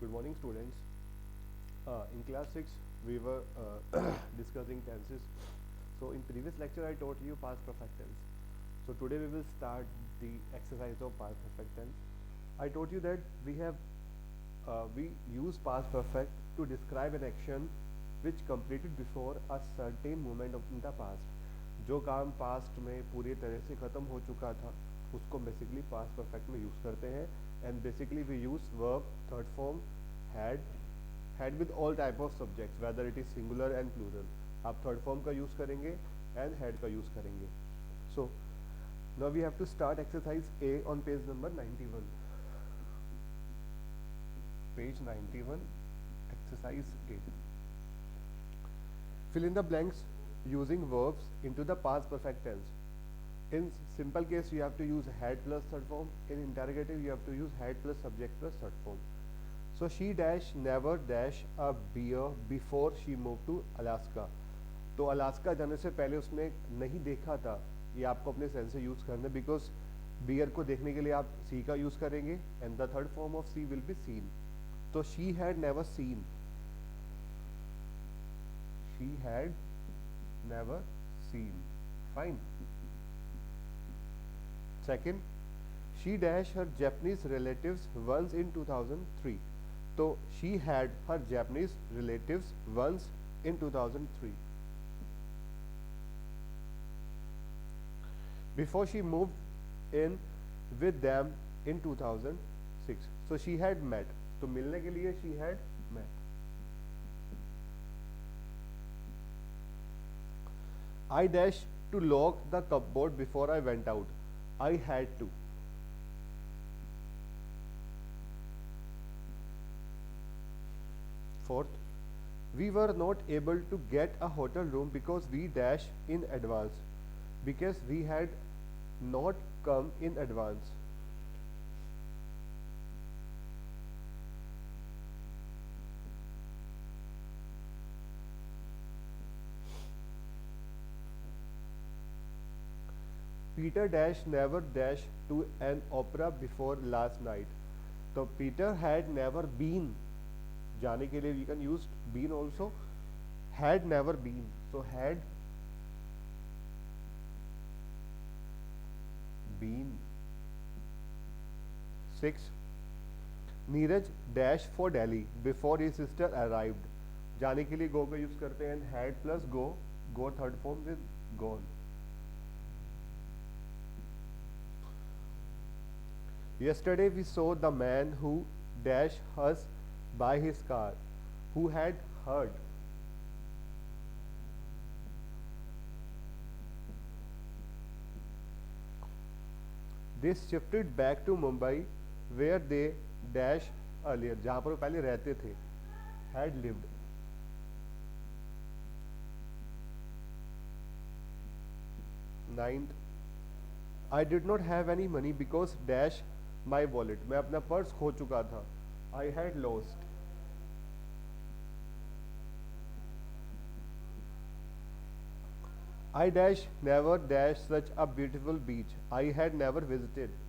Good morning, students. In class 6, we were discussing tenses. So, in previous lecture, I taught you past perfect tense. So, today we will start the exercise of past perfect tense. I told you that we use past perfect to describe an action which completed before a certain moment in the past. जो काम past में पूरी तरह से ख़त्म हो चुका था उसको बेसिकली पास्ट परफेक्ट में यूज़ करते हैं and basically we use verb third form had with all type of subjects whether it is singular and plural. आप थर्ड फॉर्म का यूज़ करेंगे एंड हैड का यूज़ करेंगे. So now we have to start exercise A on page number 91. Page 91, exercise A. Fill in the blanks using verbs into the past perfect tense. In simple case, you have to use had plus third form. In interrogative, you have to use had plus subject plus third form. So she dash never dash a beer before she moved to Alaska. तो Alaska जाने से पहले उसने नहीं देखा था. ये आपको अपने सेंस से यूज करना है बिकॉज बियर को देखने के लिए आप सी का यूज करेंगे and the third form of see will be seen. तो she had never seen. She had never seen. Fine. Second, she dashed her Japanese relatives once in 2003. So she had her Japanese relatives once in 2003. Before she moved in with them in 2006. So she had met. तो मिलने के लिए she had met. I dashed to lock the cupboard before I went out. I had to. Fourth, we were not able to get a hotel room because we dashed in advance. Because we had not come in advance. Peter dash never dash to an opera before last night. So Peter had never been. जाने के लिए we can use been also. Had never been. So had been. 6. Neeraj dash for Delhi before his sister arrived. जाने के लिए go का use करते हैं had plus go. Go third form with gone. Yesterday we saw the man who dashed us by his car, who had heard. They shifted back to Mumbai where they dash earlier, जहाँ पर वो पहले रहते थे, had lived. Ninth, I did not have any money because dash my wallet. मैं अपना purse खो चुका था. I had lost. I dash never dash such a beautiful beach. I had never visited.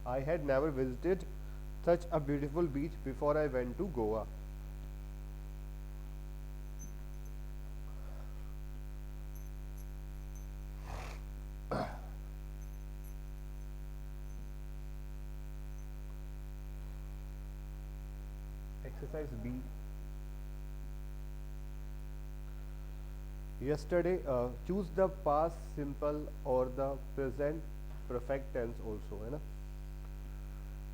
I had never visited such a beautiful beach before I went to Goa. Exercise B. Yesterday, choose the past simple or the present perfect tense also, है ना.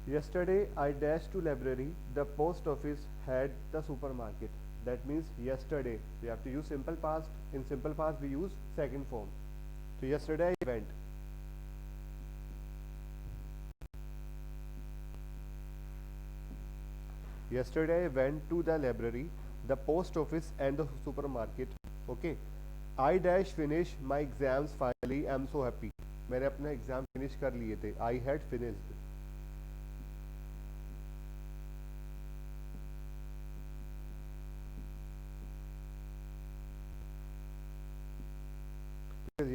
Yesterday I dashed to library. The post office had the supermarket. That means yesterday we have to use simple past. In simple past we use second form. So yesterday I went. Yesterday I went to the library, the post office and the supermarket. Okay. I dash finish my exams finally. I am so happy. मैंने अपना exam finish कर लिए थे. I had finished.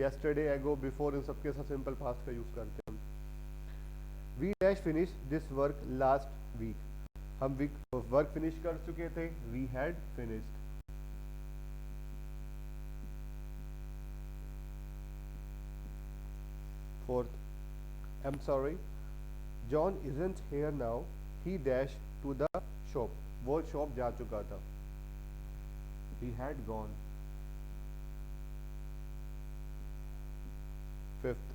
Yesterday, ago, before इन सबके साथ simple past का use करते हैं. We dash finish this work last week, हम वीक वर्क फिनिश कर चुके थे, we had finished. Fourth, I am sorry John isn't here now, he dash to the shop, वो शॉप जा चुका था, he had gone। Fifth,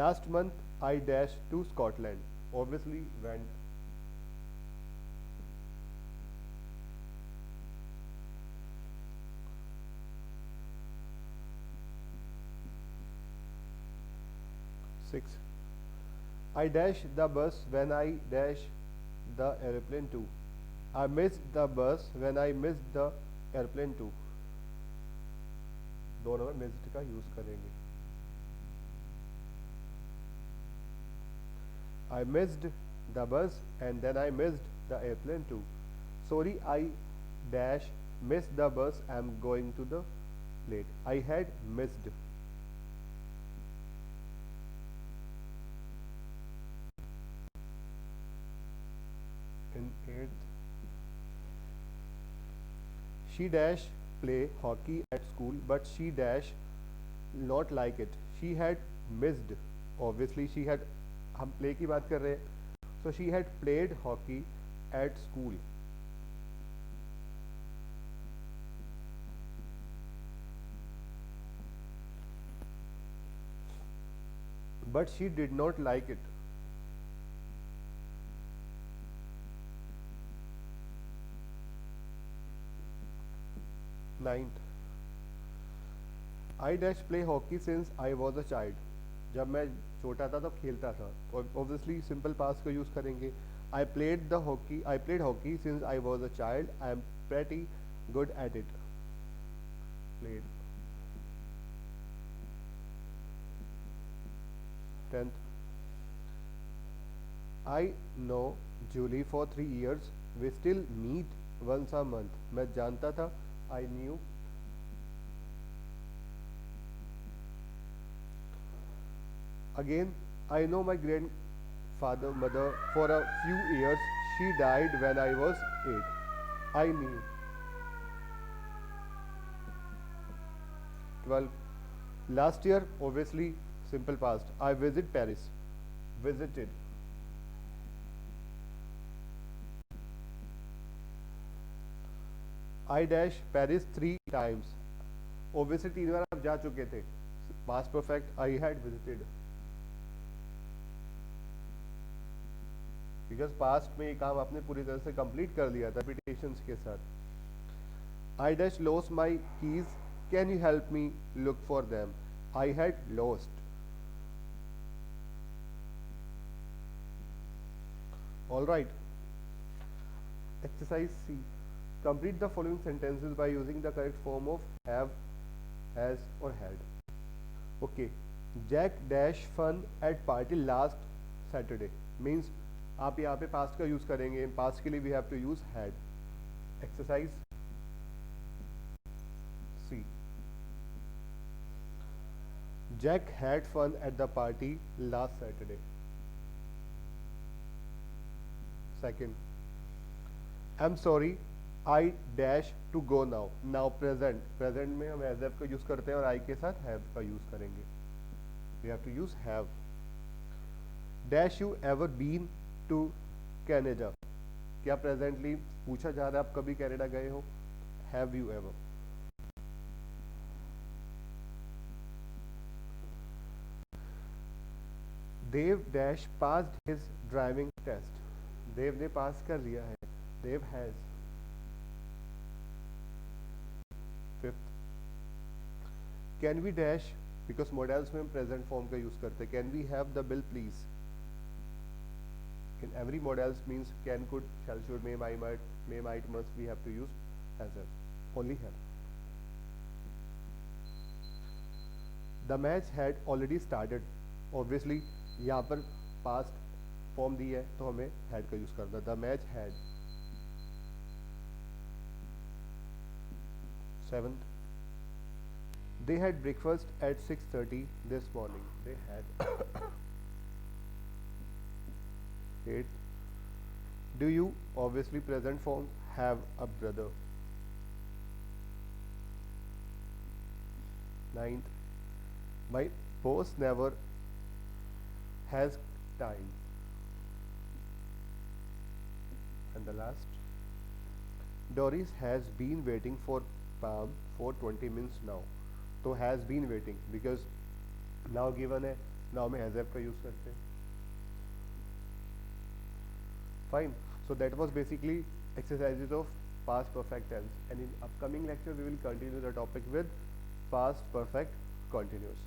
last month I dashed to Scotland, obviously went। Six, I dashed the bus when I dashed the airplane too, I missed the bus when I missed the airplane too। दोनों में missed का use करेंगे। I missed the bus and then I missed the airplane too। Sorry, I dash missed the bus, I'm going to the late, I had missed। In eighth, she dash play hockey at school but she dash not like it, she had missed, obviously she had, हम play की बात कर रहे हैं, so she had played hockey at school, but she did not like it। Ninth, I dash play hockey since I was a child, जब मैं छोटा था तब खेलता था, और obviously simple past का यूज करेंगे। I played hockey since I was a child, I am pretty good at it। Played। 10th, I know Julie for 3 years, we still meet once a month, मैं जानता था, I knew। Again, I know my mother for a few years, she died when I was 8, I knew। 12, last year, obviously simple past, I visit Paris, visited। I dash Paris 3 times, obviously 3 बार आप जा चुके थे, past perfect, I had visited। Because past में ये काम आपने पूरी तरह से कंप्लीट कर लिया था रिपीटेशंस के साथ। I dash lost my keys, can you help me look for them, I had lost. All right, exercise C, complete the following sentences by using the correct form of have, has और had. Okay, Jack dash fun at party last Saturday, means आप यहाँ पे past का use करेंगे, past के लिए we have to use had. Exercise C, Jack had fun at the party last Saturday. Second, I am sorry I dash to go now, now present, present में हम as F का use करते हैं और आई के साथ हैव का use करेंगे, we have to use have. Dash you ever been to Canada, क्या प्रेजेंटली पूछा जा रहा है आप कभी कनाडा गए हो, have you ever. Dev dash passed his driving test, Dev ने पास कर लिया है, Dev has. Fifth, can we dash, because modals में हम प्रेजेंट फॉर्म का यूज करते हैं, can we have the bill please. In every models means can, could, shall, should, may, might, must, we have to use has a, only have। The match had already started, obviously यहाँ पर past form दी है तो हमें had का use करना, the match had। Seventh, They had breakfast at 6:30 this morning. They had eight. Do you, obviously present form, have a brother? Ninth, my boss never has time. And the last, Doris has been waiting for Pam for 20 minutes now. तो has been waiting because now given है, now में has have का use करते हैं. Fine. So that was basically exercises of past perfect tense. And in upcoming lecture we will continue the topic with past perfect continuous.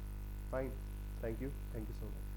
Fine. Thank you. Thank you so much.